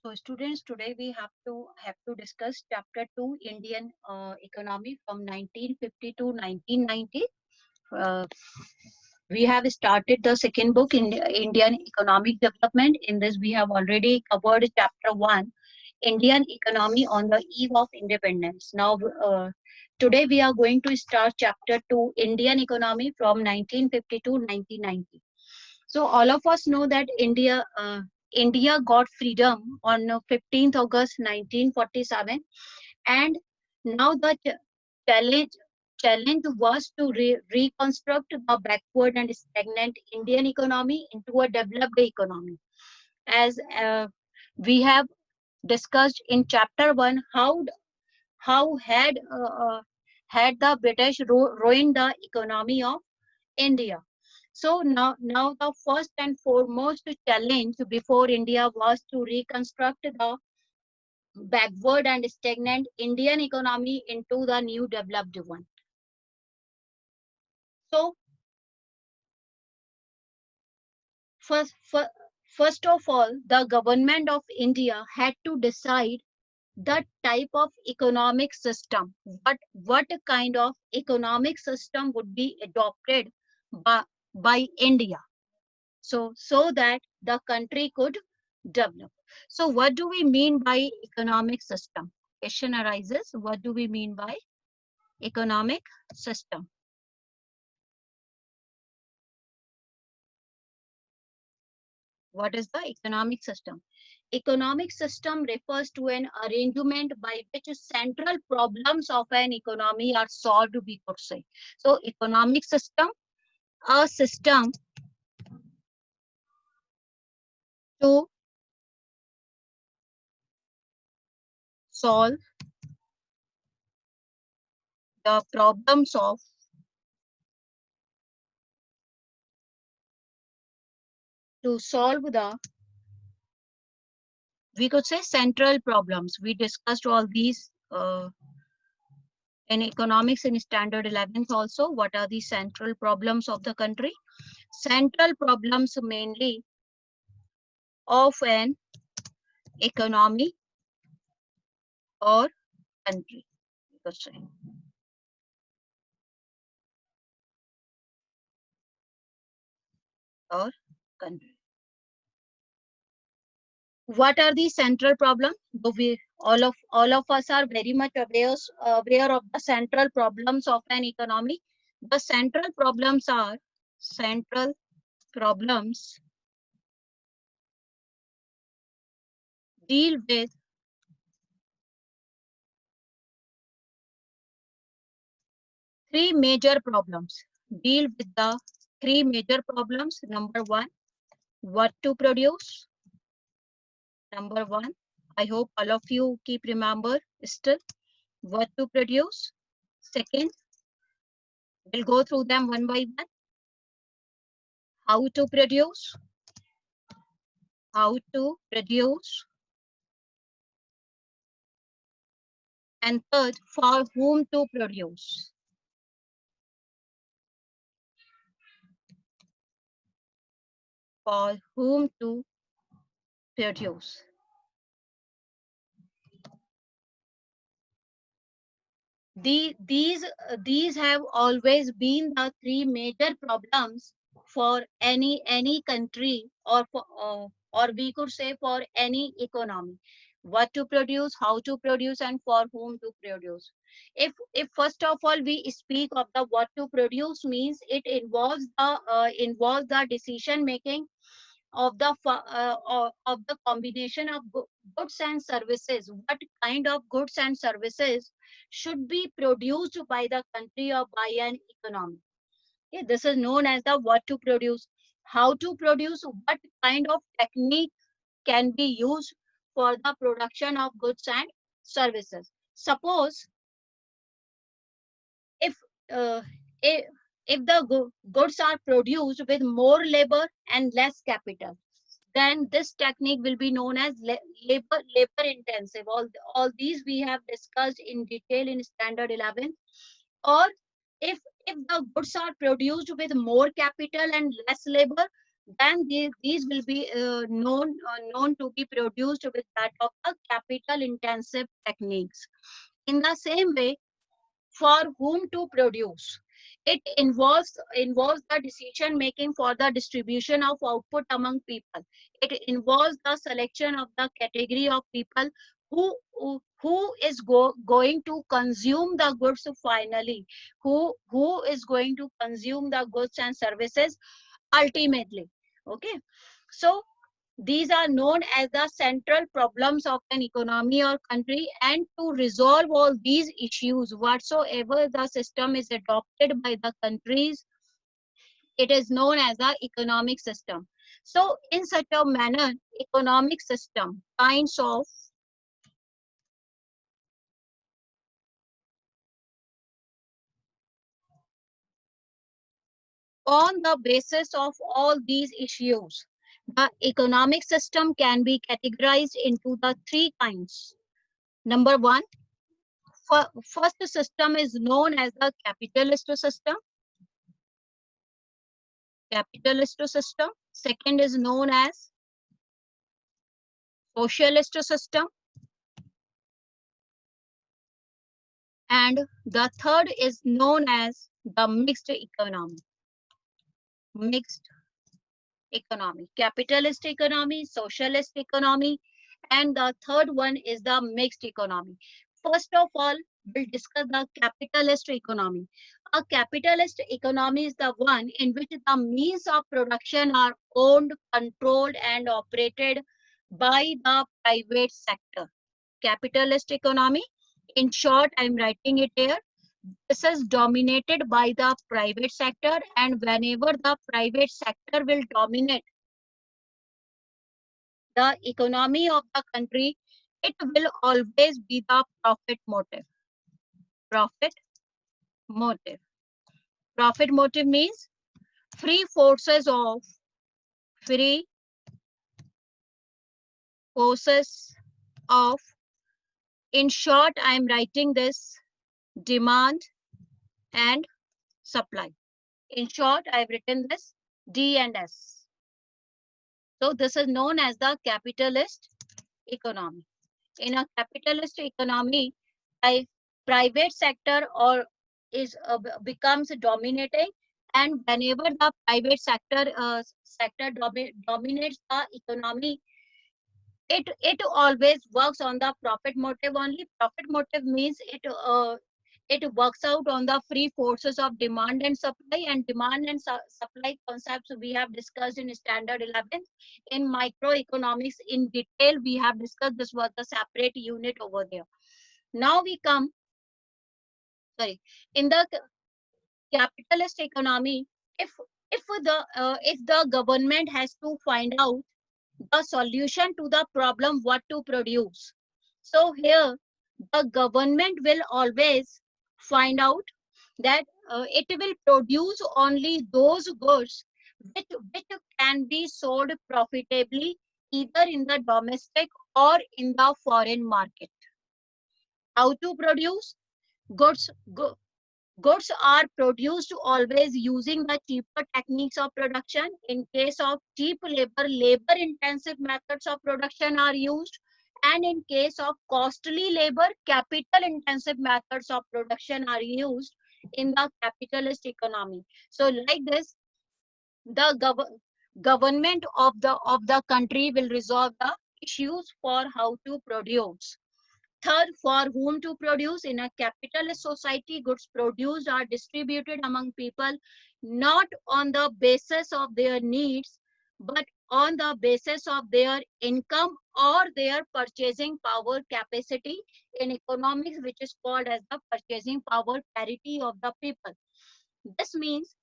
So students, today we have to discuss chapter 2, Indian economy from 1950 to 1990. Uh, we have started the second book in Indian economic development. In this, we have already covered chapter 1, Indian economy on the eve of independence. Now, today we are going to start chapter 2, Indian economy from 1950 to 1990. So all of us know that India got freedom on 15th August 1947, and now the challenge challenge was to reconstruct the backward and stagnant Indian economy into a developed economy. As we have discussed in chapter 1, how had the British ruined the economy of India. So now the first and foremost challenge before India was to reconstruct the backward and stagnant Indian economy into the new developed one. So first, first of all, the government of India had to decide the type of economic system, what kind of economic system would be adopted by India. So that the country could develop. So what do we mean by economic system? Question arises, what do we mean by economic system? What is the economic system? Economic system refers to an arrangement by which central problems of an economy are solved, we could say. So economic system, a system to solve the problems of to solve the we could say central problems. We discussed all these in economics in standard 11th also. What are the central problems of the country? Central problems mainly of an economy or country, we could say. Or country. What are the central problems? So we all of us are very much aware of the central problems of an economy. The central problems are central problems deal with three major problems. Deal with the three major problems. Number one, what to produce. Number one, I hope all of you keep remember still what to produce. Second, we'll go through them one by one. How to produce. How to produce. And third, for whom to produce. For whom to produce. These have always been the three major problems for any country or we could say for any economy. What to produce, how to produce, and for whom to produce. If first of all we speak of the what to produce, means it involves the decision making of the combination of goods and services. What kind of goods and services should be produced by the country or by an economy? Okay, this is known as the what to produce. How to produce, what kind of technique can be used for the production of goods and services. Suppose if uh, if, if the goods are produced with more labor and less capital, then this technique will be known as labor intensive. All these we have discussed in detail in standard 11. Or if the goods are produced with more capital and less labor, then these will be known to be produced with that of the capital intensive techniques. In the same way, for whom to produce, it involves the decision making for the distribution of output among people. It involves the selection of the category of people who is going to consume the goods finally, who is going to consume the goods and services ultimately. Okay, so these are known as the central problems of an economy or country, and to resolve all these issues, whatsoever the system is adopted by the countries, it is known as the economic system. So in such a manner, economic system kinds of on the basis of all these issues, the economic system can be categorized into the three kinds. Number one, first system is known as the capitalist system. Capitalist system. Second is known as socialist system. And the third is known as the mixed economy. Mixed economy. Capitalist economy, socialist economy, and the third one is the mixed economy. First of all, we'll discuss the capitalist economy. A capitalist economy is the one in which the means of production are owned, controlled, and operated by the private sector. Capitalist economy. In short, I'm writing it here. This is dominated by the private sector, and whenever the private sector will dominate the economy of the country, it will always be the profit motive. Profit motive. Profit motive means free forces of free forces of. In short, I am writing this demand and supply. In short, I've written this D and S. So this is known as the capitalist economy. In a capitalist economy, private sector or becomes dominating, and whenever the private sector dominates the economy, it always works on the profit motive only. Profit motive means it works out on the free forces of demand and supply, and demand and supply concepts we have discussed in standard 11. In microeconomics in detail we have discussed. This was the separate unit over there. Now we come, sorry, in the capitalist economy, if if the government has to find out the solution to the problem what to produce, so here the government will always find out that it will produce only those goods which can be sold profitably either in the domestic or in the foreign market. How to produce goods? Goods are produced always using the cheaper techniques of production. In case of cheap labor, labor intensive methods of production are used. And in case of costly labor, capital intensive methods of production are used in the capitalist economy. So like this, the government of the country will resolve the issues for how to produce. Third, for whom to produce. In a capitalist society, goods produced are distributed among people not on the basis of their needs, but on the basis of their income or their purchasing power capacity. In economics, which is called as the purchasing power parity of the people. This means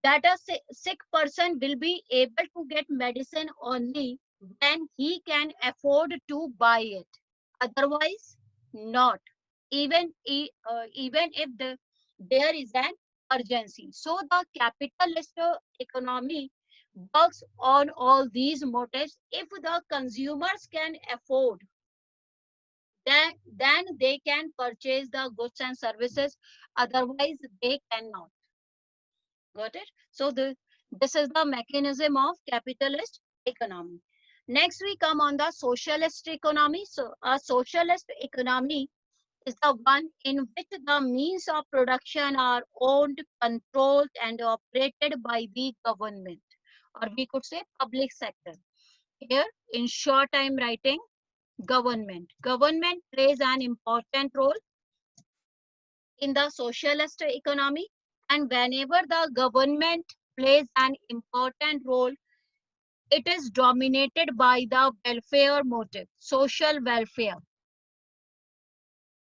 that a sick person will be able to get medicine only when he can afford to buy it. Otherwise, not. Even if there is an urgency. So the capitalist economy works on all these motives. If the consumers can afford, then they can purchase the goods and services. Otherwise, they cannot. Got it? So This is the mechanism of capitalist economy. Next, we come on the socialist economy. So, a socialist economy is the one in which the means of production are owned, controlled, and operated by the government, or we could say public sector. Here, in short, I am writing government. Government plays an important role in the socialist economy, and whenever the government plays an important role, it is dominated by the welfare motive, social welfare.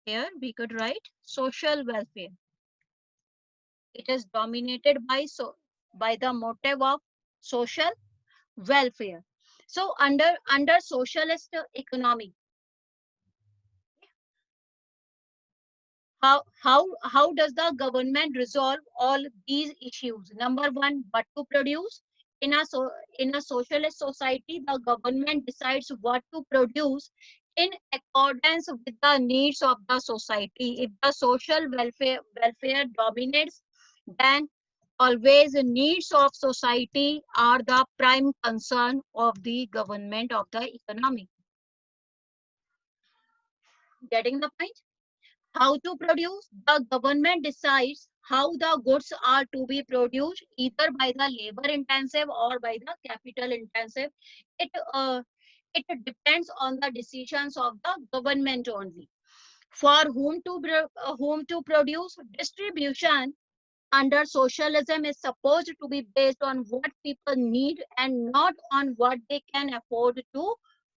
Here we could write social welfare. It is dominated by the motive of social welfare. So under socialist economy, how does the government resolve all these issues? Number one, what to produce. In a socialist society, the government decides what to produce in accordance with the needs of the society. If the social welfare dominates, then always the needs of society are the prime concern of the government of the economy. Getting the point? How to produce? The government decides how the goods are to be produced, either by the labor intensive or by the capital intensive. It it depends on the decisions of the government only. For whom to produce? Distribution under socialism is supposed to be based on what people need and not on what they can afford to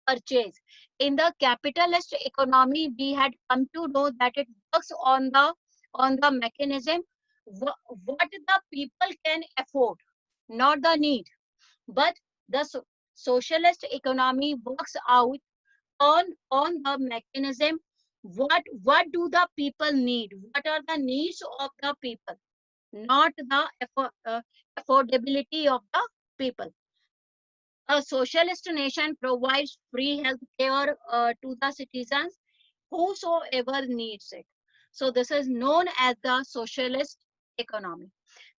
purchase. In the capitalist economy, we had come to know that it works on the mechanism what the people can afford, not the need. But the socialist economy works out on the mechanism what do the people need, what are the needs of the people, not the affordability of the people. A socialist nation provides free health care to the citizens whosoever needs it. So this is known as the socialist economy.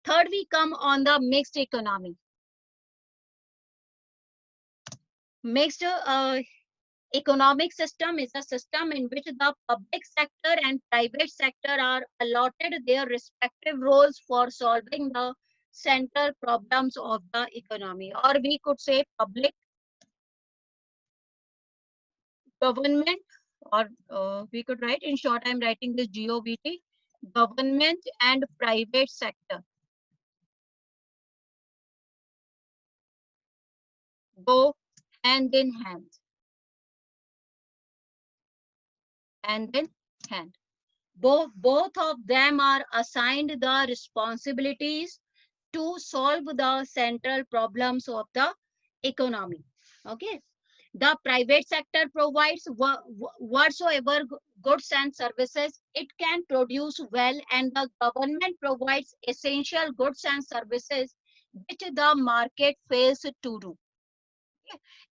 Third, we come on the mixed economy. Mixed economic system is a system in which the public sector and private sector are allotted their respective roles for solving the central problems of the economy, or we could say public government, or we could write, in short, I'm writing this GOVT, government and private sector go hand in hand, hand in hand. Both of them are assigned the responsibilities to solve the central problems of the economy. Okay. The private sector provides whatsoever goods and services it can produce well, and the government provides essential goods and services which the market fails to do.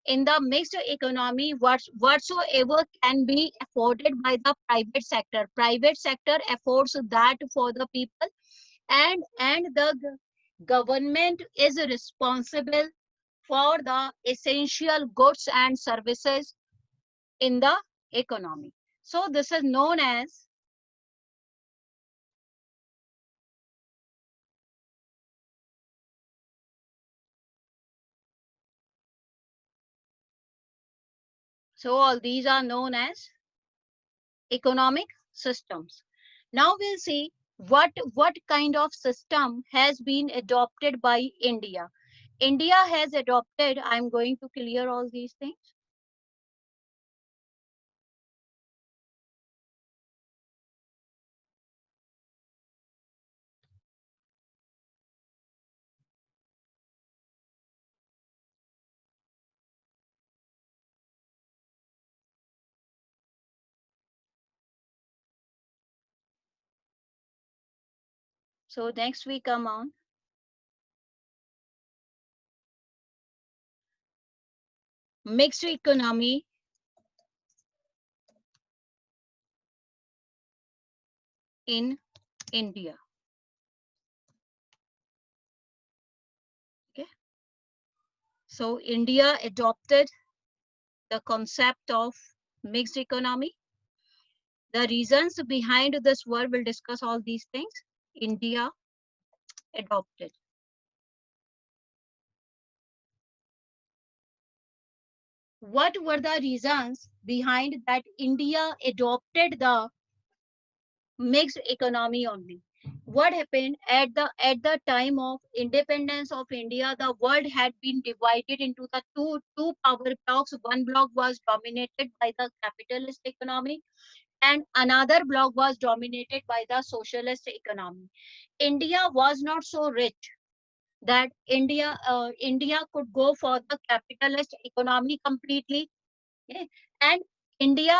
In the mixed economy, whatsoever can be afforded by the private sector affords that for the people, and the government is responsible for the essential goods and services in the economy. So this is known as all these are known as economic systems. Now we'll see what kind of system has been adopted by India. India has adopted, I'm going to clear all these things. So next we come on mixed economy in India. So India adopted the concept of mixed economy. The reasons behind this word, we'll discuss all these things. India adopted. What were the reasons behind that India adopted the mixed economy only? What happened at the time of independence of India? The world had been divided into the two power blocks. One block was dominated by the capitalist economy, and another block was dominated by the socialist economy. India was not so rich that India could go for the capitalist economy completely. Okay. And India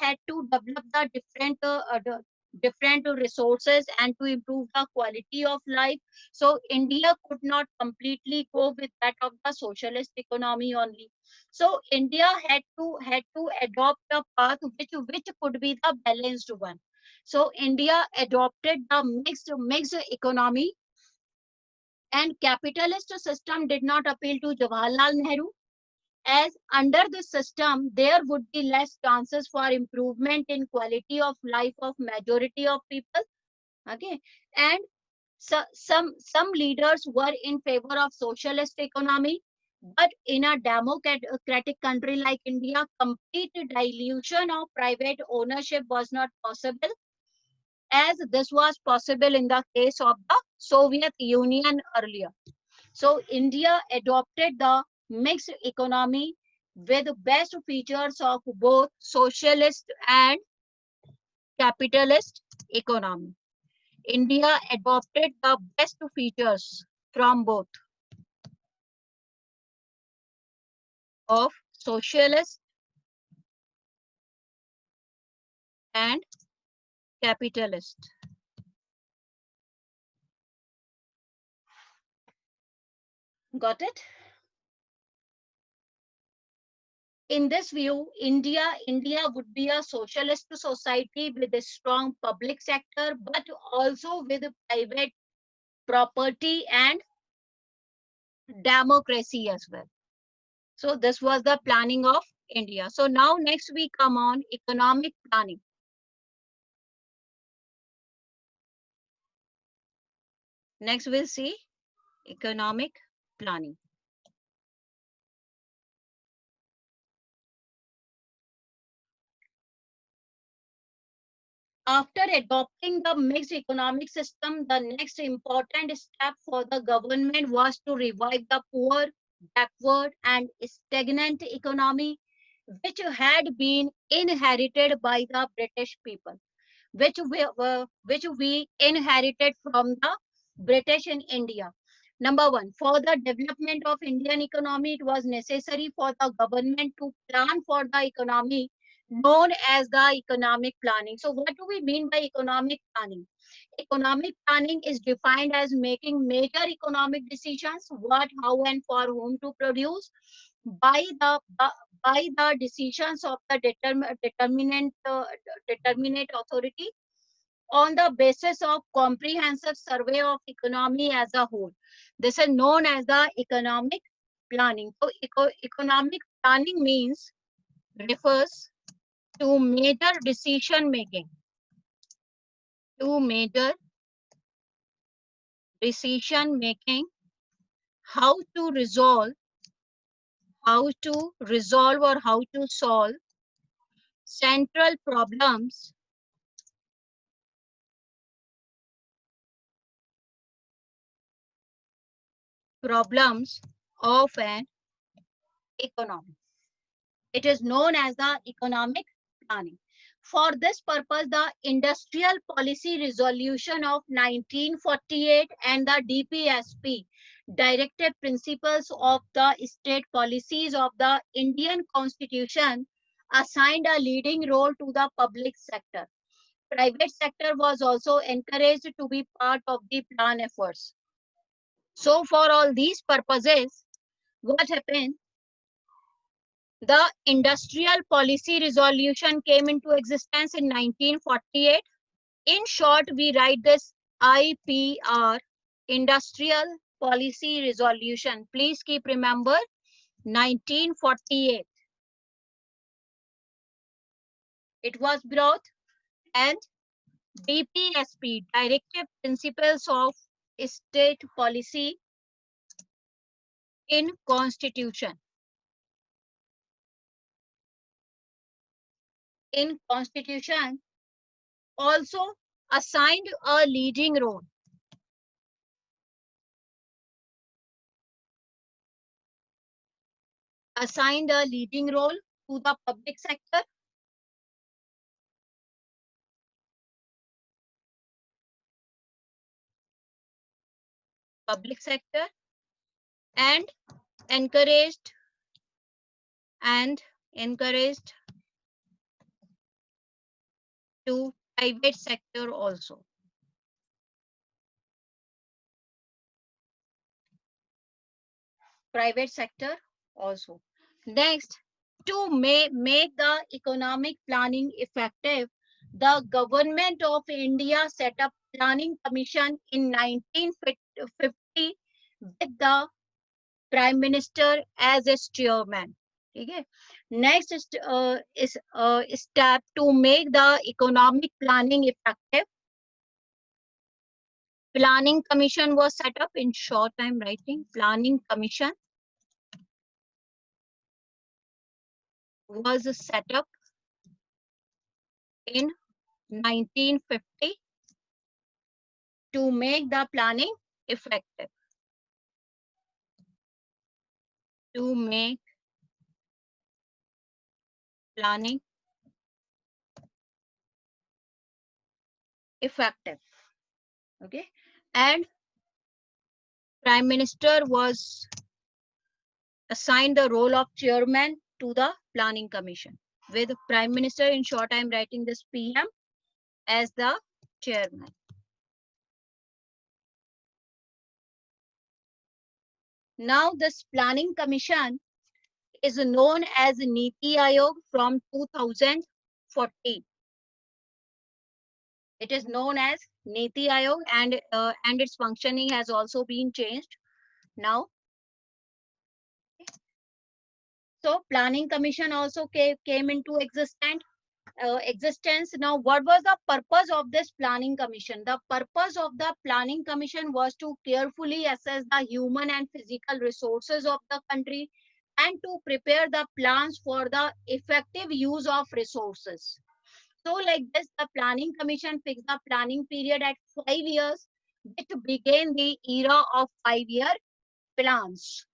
had to develop the different resources and to improve the quality of life. So India could not completely go with that of the socialist economy only. So India had to adopt a path which could be the balanced one. So India adopted the mixed economy, and capitalist system did not appeal to Jawaharlal Nehru, as under the system there would be less chances for improvement in quality of life of majority of people. Okay. And so some leaders were in favor of socialist economy, but in a democratic country like India, complete dilution of private ownership was not possible, as this was possible in the case of the Soviet Union earlier. So India adopted the mixed economy with best features of both socialist and capitalist economy. India adopted the best features from both of socialist and capitalist. Got it? In this view, India would be a socialist society with a strong public sector, but also with private property and democracy as well. So this was the planning of India. So now next we come on economic planning. Next we'll see economic planning. After adopting the mixed economic system, the next important step for the government was to revive the poor, backward, and stagnant economy, which had been inherited by the British people, which we inherited from the British in India. Number one, for the development of Indian economy, it was necessary for the government to plan for the economy, known as the economic planning. So what do we mean by economic planning? Economic planning is defined as making major economic decisions, what, how, and for whom to produce, by the decisions of the determinate authority, on the basis of comprehensive survey of economy as a whole. This is known as the economic planning. So economic planning means, refers to major decision making, to major decision making, how to resolve, or how to solve central problems of an economy. It is known as the economic planning. For this purpose, the Industrial Policy Resolution of 1948 and the DPSP, Directive Principles of the State Policies of the Indian Constitution, assigned a leading role to the public sector. Private sector was also encouraged to be part of the plan efforts. So for all these purposes, what happened? The Industrial Policy Resolution came into existence in 1948. In short, we write this IPR, Industrial Policy Resolution. Please keep remember 1948. It was brought, and DPSP, Directive Principles of State Policy in Constitution. In Constitution also assigned a leading role. Assigned a leading role to the public sector, and encouraged to private sector also. Private sector also. Next, to make the economic planning effective, the government of India set up Planning Commission in 1950 with the Prime Minister as its chairman. Okay. Next is step to make the economic planning effective. Planning Commission was set up. In short, I'm writing Planning Commission was set up in 1950 to make the planning effective. To make planning effective. Okay. And Prime Minister was assigned the role of chairman to the Planning Commission. With Prime Minister, in short, I'm writing this PM as the chairman. Now, this Planning Commission is known as Niti Aayog from 2014. It is known as Niti Aayog, and its functioning has also been changed now. So Planning Commission also came into existence. Now, what was the purpose of this Planning Commission? The purpose of the Planning Commission was to carefully assess the human and physical resources of the country and to prepare the plans for the effective use of resources. So like this, the Planning Commission fixed the planning period at 5 years, which began the era of 5-year plans.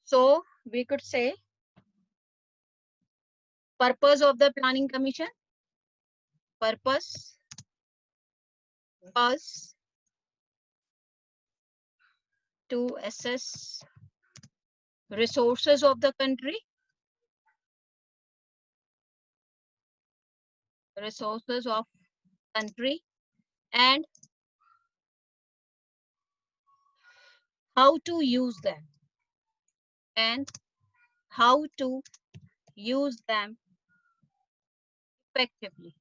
So we could say purpose of the Planning Commission. Purpose was to assess resources of the country, and how to use them, effectively.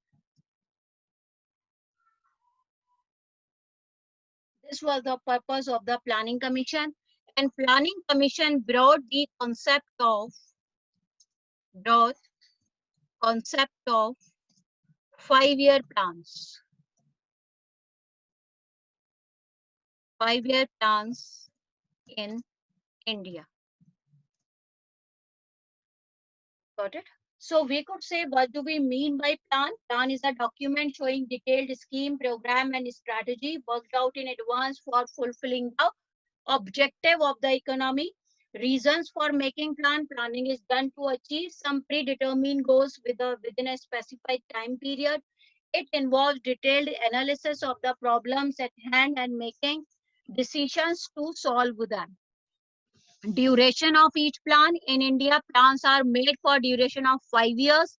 This was the purpose of the Planning Commission, and Planning Commission brought the concept of 5-year plans. 5-year plans in India. Got it? So we could say, what do we mean by plan? Plan is a document showing detailed scheme, program, and strategy worked out in advance for fulfilling the objective of the economy. Reasons for making plan. Planning is done to achieve some predetermined goals within a specified time period. It involves detailed analysis of the problems at hand and making decisions to solve them. Duration of each plan. In India, plans are made for duration of 5 years,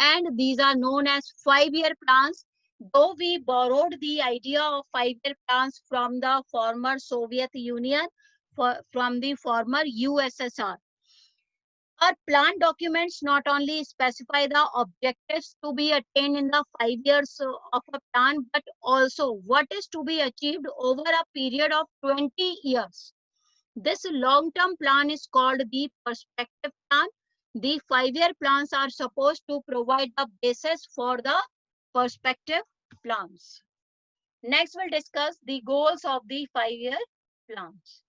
and these are known as 5-year plans. Though we borrowed the idea of 5-year plans from the former Soviet Union, from the former USSR. Our plan documents not only specify the objectives to be attained in the 5 years of a plan, but also what is to be achieved over a period of 20 years. This long-term plan is called the perspective plan. The 5-year plans are supposed to provide the basis for the perspective plans. Next, we'll discuss the goals of the 5-year plans.